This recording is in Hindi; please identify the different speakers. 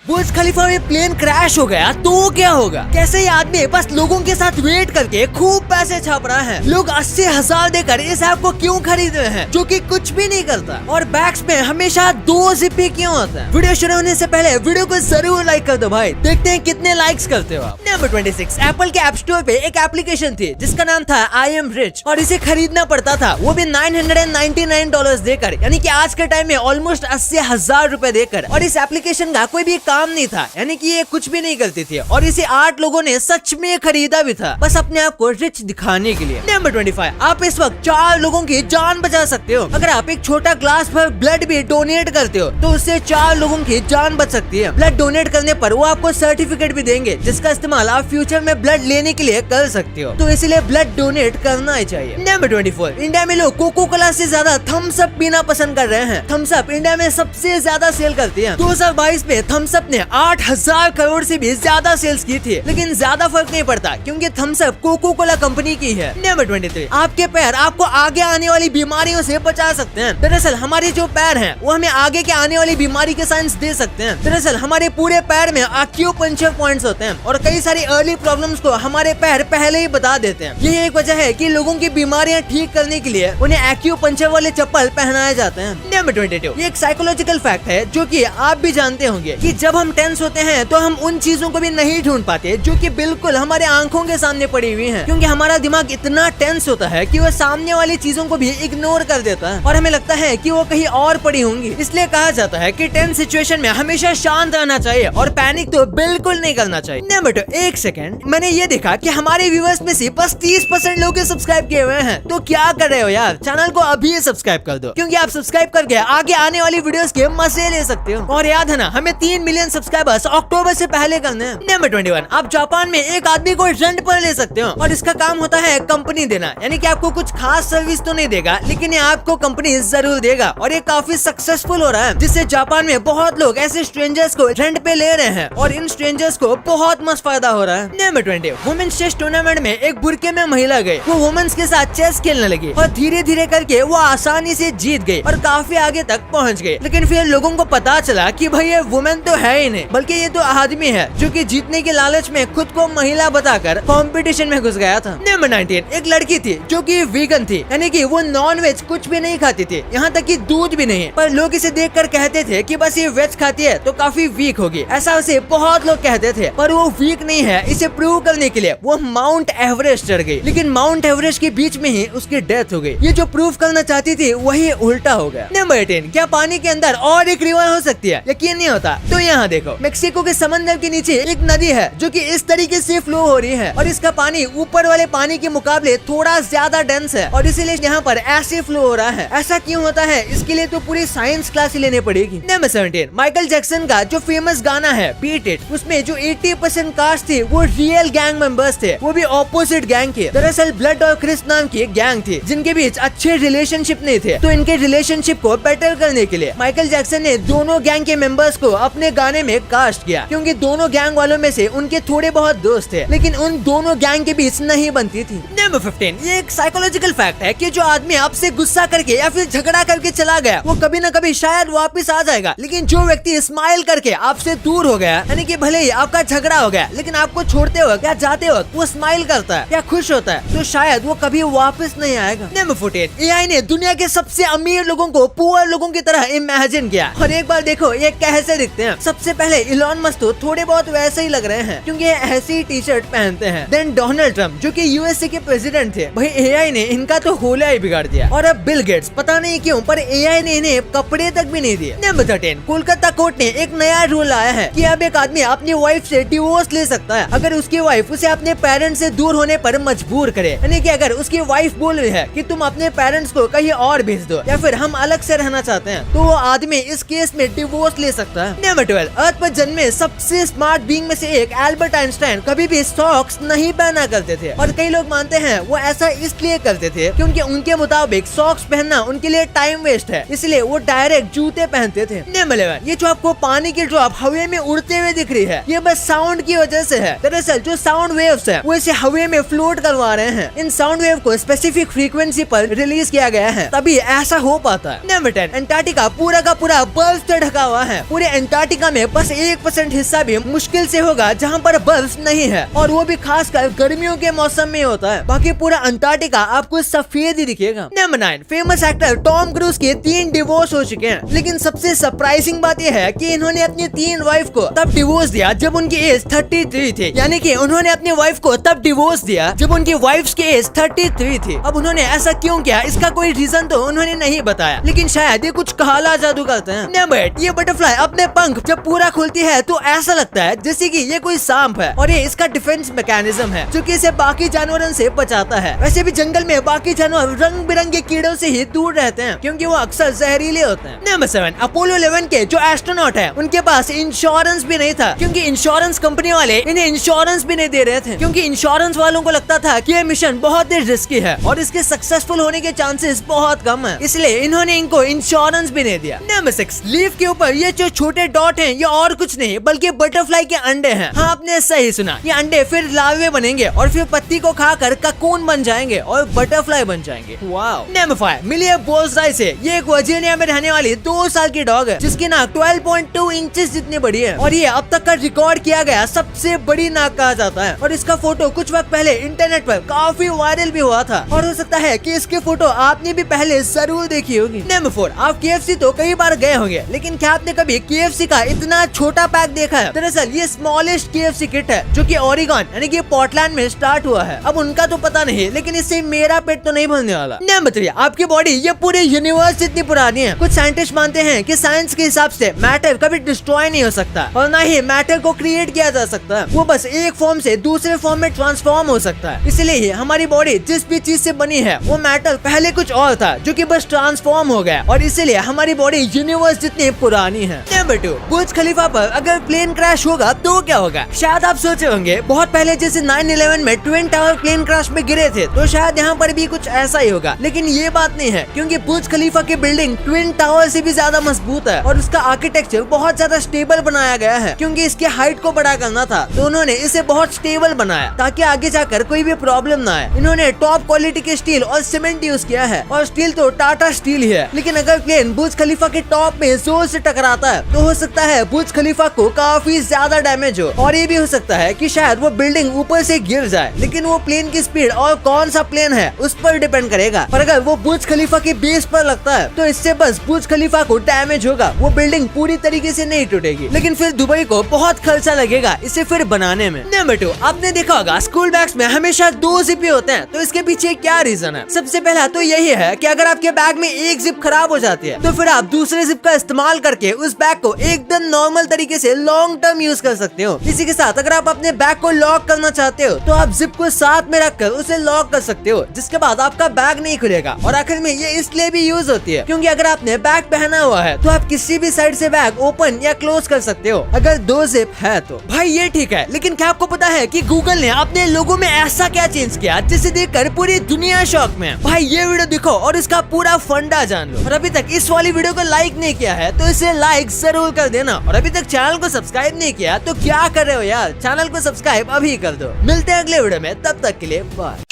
Speaker 1: बुर्ज खलीफा में प्लेन क्रैश हो गया तो क्या होगा? कैसे ये आदमी बस लोगों के साथ वेट करके खूब पैसे छाप रहा है। लोग 80,000 देकर इस ऐप को क्यों खरीद रहे हैं जो कि कुछ भी नहीं करता? और बैग्स में हमेशा 2 जिप्पी क्यों होता है? वीडियो शुरू होने से पहले वीडियो को जरूर लाइक कर दो भाई, देखते हैं कितने लाइक्स करते हो आप। नंबर 26, एप्पल के ऐप स्टोर पे एक एप्लीकेशन थी जिसका नाम था आई एम रिच और इसे खरीदना पड़ता था, वो भी $999 देकर, यानी कि आज के टाइम में ऑलमोस्ट 80,000 रुपए देकर। और इस एप्लीकेशन का कोई भी काम नहीं था, यानी कि ये कुछ भी नहीं करती थी और इसे 8 लोगों ने सच में खरीदा भी था, बस अपने आप को रिच दिखाने के लिए। नंबर 25, आप इस वक्त 4 लोगों की जान बचा सकते हो। अगर आप एक छोटा ग्लास भर ब्लड भी डोनेट करते हो तो उससे 4 लोगों की जान बच सकती है। ब्लड डोनेट करने पर वो आपको सर्टिफिकेट भी देंगे जिसका इस्तेमाल आप फ्यूचर में ब्लड लेने के लिए कर सकते हो, तो इसलिए ब्लड डोनेट करना ही चाहिए। नंबर 24, इंडिया में लोग कोको कोला से ज्यादा थम्स अप पीना पसंद कर रहे हैं। थम्स अप इंडिया में सबसे ज्यादा सेल करती है। 2022 में थम्स अप ने 8,000 करोड़ से भी ज्यादा सेल्स की थी, लेकिन ज्यादा फर्क नहीं पड़ता क्योंकि Thums Up Coca Cola company की है। नंबर 23, आपके पैर आपको आगे आने वाली बीमारियों से बचा सकते हैं। दरअसल हमारे जो पैर हैं वो हमें आगे के आने वाली बीमारी के साइंस दे सकते हैं। दरअसल हमारे पूरे पैर में एक्यूपंक्चर पॉइंट्स होते हैं और कई सारी अर्ली प्रॉब्लम्स को हमारे पैर पहले ही बता देते हैं। यही एक वजह है कि लोगों की बीमारियां ठीक करने के लिए उन्हें एक्यूपंक्चर वाले चप्पल पहनाए जाते हैं। नंबर 22, ये एक साइकोलॉजिकल फैक्ट है जो कि आप भी जानते होंगे कि जब हम टेंस होते हैं तो हम उन चीजों को भी नहीं ढूंढ पाते जो कि बिल्कुल हमारे आंखों के सामने पड़ी हुई हैं, क्योंकि हमारा दिमाग इतना टेंस होता है कि वो सामने वाली चीजों को भी इग्नोर कर देता है और हमें लगता है कि वो कहीं और पड़ी होंगी। इसलिए कहा जाता है कि टेंस सिचुएशन में हमेशा शांत रहना चाहिए और पैनिक तो बिल्कुल नहीं करना चाहिए। नंबर 2, एक सेकंड, मैंने ये देखा कि हमारे व्यूअर्स में से बस 30% लोग सब्सक्राइब किए हुए हैं, तो क्या कर रहे हो यार? चैनल को अभी सब्सक्राइब कर दो, क्योंकि आप सब्सक्राइब करके आगे आने वाली वीडियोस के मजे ले सकते हो। और याद है ना, हमें 3 मिलियन सब्सक्राइबर्स अक्टूबर से पहले करने हैं। नंबर 21, आप जापान में एक आदमी को रेंट पर ले सकते हो और इसका काम होता है कंपनी देना, यानी कि आपको कुछ खास सर्विस तो नहीं देगा लेकिन ये आपको कंपनी जरूर देगा और ये काफी सक्सेसफुल हो रहा है, जिससे जापान में बहुत लोग ऐसे स्ट्रेंजर्स को रेंट पे ले रहे हैं और इन स्ट्रेंजर्स को बहुत मस्त फायदा हो रहा है। नंबर 20, वुमेन्स चेस टूर्नामेंट में एक बुरके में महिला गई, वो वुमेन्स के साथ चेस खेलने लगी और धीरे धीरे करके वो आसानी से जीत गई और काफी आगे तक पहुंच गई। लेकिन फिर लोगों को पता चला कि भाई ये वुमेन तो है ही नहीं, बल्कि ये तो आदमी है जो कि जीतने के लालच में खुद को महिला बताकर कंपटीशन में घुस गया था। नंबर 19, एक लड़की थी जो कि वीगन थी, यानी कि वो नॉन वेज कुछ भी नहीं खाती थी, यहाँ तक कि दूध भी नहीं, पर लोग इसे देखकर कहते थे कि बस ये वेज खाती है तो काफी वीक होगी, ऐसा उसे बहुत लोग कहते थे। पर वो वीक नहीं है, इसे प्रूव करने के लिए वो माउंट एवरेस्ट चढ़ गई, लेकिन माउंट एवरेस्ट के बीच में ही उसकी डेथ हो गई। ये जो प्रूव करना चाहती थी वही उल्टा हो गया। नंबर 18, क्या पानी के अंदर और एक रिवर हो सकती है? यकीन नहीं होता तो यहाँ देखो, मेक्सिको के समंदर के नीचे एक नदी है जो कि इस तरीके से फ्लो हो रही है और इसका पानी ऊपर वाले पानी के मुकाबले थोड़ा ज्यादा डेंस है और इसीलिए यहाँ पर ऐसे फ्लो हो रहा है। ऐसा क्यों होता है इसके लिए तो पूरी साइंस क्लास ही लेनी पड़ेगी। नंबर 17, माइकल जैक्सन का जो फेमस गाना है बीट इट, उसमें जो 80% कास्ट थी वो रियल गैंग मेंबर्स थे, वो भी ऑपोजिट गैंग के। दरअसल ब्लड और क्रिस नाम की गैंग थी जिनके बीच अच्छे रिलेशनशिप नहीं थे, तो इनके रिलेशनशिप को बेटर करने के लिए माइकल जैक्सन ने दोनों गैंग के मेंबर्स को अपने गाने में कास्ट किया, क्योंकि दोनों गैंग वालों में से उनके थोड़े बहुत दोस्त थे लेकिन उन दोनों गैंग के बीच नहीं बनती थी। नंबर 15, ये एक साइकोलॉजिकल फैक्ट है कि जो आदमी आपसे गुस्सा करके या फिर झगड़ा करके चला गया वो कभी न कभी शायद वापस आ जाएगा, लेकिन जो व्यक्ति स्माइल करके आपसे दूर हो गया, यानी कि भले ही आपका झगड़ा हो गया लेकिन आपको छोड़ते वक्त या जाते वक्त वो स्माइल करता है या खुश होता है, तो शायद वो कभी वापस नहीं आएगा। नंबर 14, एआई ने दुनिया के सबसे अमीर लोगों को पुअर लोगों की तरह इमेजिन किया और एक बार देखो ये कैसे दिखते हैं। सबसे पहले इलॉन मस्क तो थोड़े बहुत वैसे ही लग रहे हैं क्योंकि ऐसी टी शर्ट पहनते हैं। देन डोनाल्ड ट्रम्प जो कि यूएसए के प्रेसिडेंट थे, भाई एआई ने इनका तो होलिया ही बिगाड़ दिया। और अब बिल गेट्स, पता नहीं क्यों पर एआई ने इन्हें कपड़े तक भी नहीं दिए। नंबर 13, कोलकाता कोर्ट ने एक नया रूल लाया है कि अब एक आदमी अपनी वाइफ से डिवोर्स ले सकता है अगर उसकी वाइफ उसे अपने पेरेंट्स से दूर होने पर मजबूर करे, यानी कि अगर उसकी वाइफ बोल रही है कि तुम अपने पेरेंट्स को कहीं और भेज दो या फिर हम अलग से रहना चाहते हैं, तो वो आदमी इस केस में डिवोर्स ले सकता है। नंबर 12, अर्थ पर जन्मे सबसे स्मार्ट बीइंग में से एक एल्बर्ट आइंस्टाइन कभी भी सॉक्स नहीं पहना करते थे और कई लोग मानते हैं वो ऐसा इसलिए करते थे क्योंकि उनके मुताबिक सॉक्स पहनना उनके लिए टाइम वेस्ट है, इसलिए वो डायरेक्ट जूते पहनते थे। नंबर 11, ये जो आपको पानी की ड्रॉप हवा में उड़ते हुए दिख रही है ये बस साउंड की वजह से है। दरअसल जो साउंड वेव्स है वो इसे हवा में फ्लोट करवा रहे हैं। इन साउंड वेव को स्पेसिफिक फ्रीक्वेंसी पर रिलीज किया गया है तभी ऐसा हो पाता है। नंबर 10, एंटार्क्टिका पूरा का पूरा बर्फ से ढका हुआ है। पूरे एंटार्क्टिका में बस 1% हिस्सा भी मुश्किल से होगा जहाँ पर बर्फ नहीं है, और वो भी खासकर गर्मियों के मौसम में होता है। बाकी पूरा अंटार्कटिका आपको सफेद ही दिखेगा। Number 9, famous actor Tom cruise के 3 डिवोर्स हो चुके हैं, लेकिन सबसे सरप्राइजिंग बात यह है कि इन्होंने अपनी 3 वाइफ को तब डिवोर्स दिया जब उनकी एज 33 थी। यानी कि उन्होंने अपनी वाइफ को तब डिवोर्स दिया जब उनकी वाइफ की एज 33 थी। अब उन्होंने ऐसा क्यों किया, इसका कोई रीजन तो उन्होंने नहीं बताया, लेकिन शायद ये कुछ काला जादू करते हैं। नंबर 8, ये बटरफ्लाई अपने पंख जब पूरा खुलती है तो ऐसा लगता है जैसे कि ये कोई सांप है, और ये इसका डिफेंस मैकेनिज्म है जो कि इसे बाकी जानवरों से बचाता है। वैसे भी जंगल में बाकी जानवर रंग बिरंगे कीड़ों से ही दूर रहते हैं क्योंकि वो अक्सर जहरीले होते हैं। नंबर 7, अपोलो 11 के जो एस्ट्रोनॉट है उनके पास इंश्योरेंस भी नहीं था, क्योंकि इंश्योरेंस कंपनी वाले इन्हें इंश्योरेंस भी नहीं दे रहे थे, क्योंकि इंश्योरेंस वालों को लगता था कि ये मिशन बहुत ही रिस्की है और इसके सक्सेसफुल होने के चांसेस बहुत कम है, इसलिए इन्होंने इनको इंश्योरेंस भी नहीं दिया। नंबर 6, लीफ के ऊपर ये जो छोटे डॉट हैं ये और कुछ नहीं बल्कि बटरफ्लाई के अंडे हैं। हाँ, आपने सही सुना, ये अंडे फिर लार्वे बनेंगे और फिर पत्ती को खाकर ककून बन जाएंगे और बटरफ्लाई बन जाएंगे। वाओ। नंबर 5, मिलिए बोल्सराइस है। ये एक वर्जीनिया में रहने वाली 2 साल की डॉग है जिसकी नाक 12.2 इंचेस जितनी बड़ी है, और ये अब तक का रिकॉर्ड किया गया सबसे बड़ी नाक कहा जाता है। और इसका फोटो कुछ वक्त पहले इंटरनेट पर काफी वायरल भी हुआ था, और हो सकता है कि इसकी फोटो आपने भी पहले जरूर देखी होगी। नंबर 4, आप KFC तो कई बार गए होंगे, लेकिन क्या आपने कभी KFC का इतना छोटा पैक देखा है? दरअसल ये स्मॉलेस्ट KFC किट है जो कि ओरेगन यानी कि पोर्टलैंड में स्टार्ट हुआ है। अब उनका तो पता नहीं, लेकिन इससे मेरा पेट तो नहीं भरने वाला। नंबर 3, आपकी बॉडी ये पूरे यूनिवर्स जितनी पुरानी है। कुछ साइंटिस्ट मानते हैं कि साइंस के हिसाब से मैटर कभी डिस्ट्रॉय नहीं हो सकता और ना ही मैटर को क्रिएट किया जा सकता है, वो बस एक फॉर्म से दूसरे फॉर्म में ट्रांसफॉर्म हो सकता है। इसलिए ही हमारी बॉडी जिस भी चीज से बनी है वो मैटर पहले कुछ और था जो कि बस ट्रांसफॉर्म हो गया, और इसीलिए हमारी बॉडी यूनिवर्स जितनी पुरानी है। नंबर 2, बुर्ज खलीफा पर अगर प्लेन क्रैश होगा तो क्या होगा? शायद आप सोचे होंगे बहुत पहले जैसे 9/11 में ट्विन टावर प्लेन क्रैश में गिरे थे, तो शायद यहाँ पर भी कुछ ऐसा ही होगा, लेकिन ये बात नहीं है, क्योंकि बुर्ज खलीफा की बिल्डिंग ट्विन टावर से भी ज्यादा मजबूत है और उसका आर्किटेक्चर बहुत ज्यादा स्टेबल बनाया गया है। क्योंकि इसकी हाइट को बड़ा करना था तो उन्होंने इसे बहुत स्टेबल बनाया ताकि आगे जाकर कोई भी प्रॉब्लम ना आए। इन्होंने टॉप क्वालिटी के स्टील और सीमेंट यूज किया है, और स्टील तो टाटा स्टील ही है, लेकिन अगर प्लेन बुर्ज खलीफा के टॉप में जोर से टकराता है तो हो सकता है बुर्ज खलीफा को काफी ज्यादा डैमेज हो, और ये भी हो सकता है कि शायद वो बिल्डिंग ऊपर से गिर जाए। लेकिन वो प्लेन की स्पीड और कौन सा प्लेन है उस पर डिपेंड करेगा, पर अगर वो बुर्ज खलीफा के बेस पर लगता है तो इससे बस बुर्ज खलीफा को डैमेज होगा, वो बिल्डिंग पूरी तरीके से नहीं टूटेगी, लेकिन फिर दुबई को बहुत खर्चा लगेगा इसे फिर बनाने में। नंबर 2, आपने देखा होगा स्कूल बैग्स में हमेशा 2 जिप होते हैं, तो इसके पीछे क्या रीजन है? सबसे पहला तो यही है कि अगर आपके बैग में एक जिप खराब हो जाती है तो फिर आप दूसरे जिप का इस्तेमाल करके उस बैग को एकदम नॉर्मल तरीके से लॉन्ग टर्म यूज कर सकते हो। इसी के साथ अगर आप अपने बैग को लॉक करना चाहते हो तो आप जिप को साथ में रखकर उसे लॉक कर सकते हो, जिसके बाद आपका बैग नहीं खुलेगा। और आखिर में ये इसलिए भी यूज होती है क्योंकि अगर आपने बैग पहना हुआ है तो आप किसी भी साइड से बैग ओपन या क्लोज कर सकते हो अगर 2 जिप है तो। भाई ये ठीक है, लेकिन क्या आपको पता है कि गूगल ने अपने लोगो में ऐसा क्या चेंज किया जिसे देखकर पूरी दुनिया शॉक में है? भाई ये वीडियो देखो और इसका पूरा फंडा जान लो। और अभी तक इस वाली वीडियो को लाइक नहीं किया है तो इसे लाइक जरूर कर देना, और अभी तक चैनल को सब्सक्राइब नहीं किया तो क्या कर रहे हो यार, चैनल को सब्सक्राइब अभी कर दो। मिलते हैं अगले वीडियो में, तब तक के लिए बाय।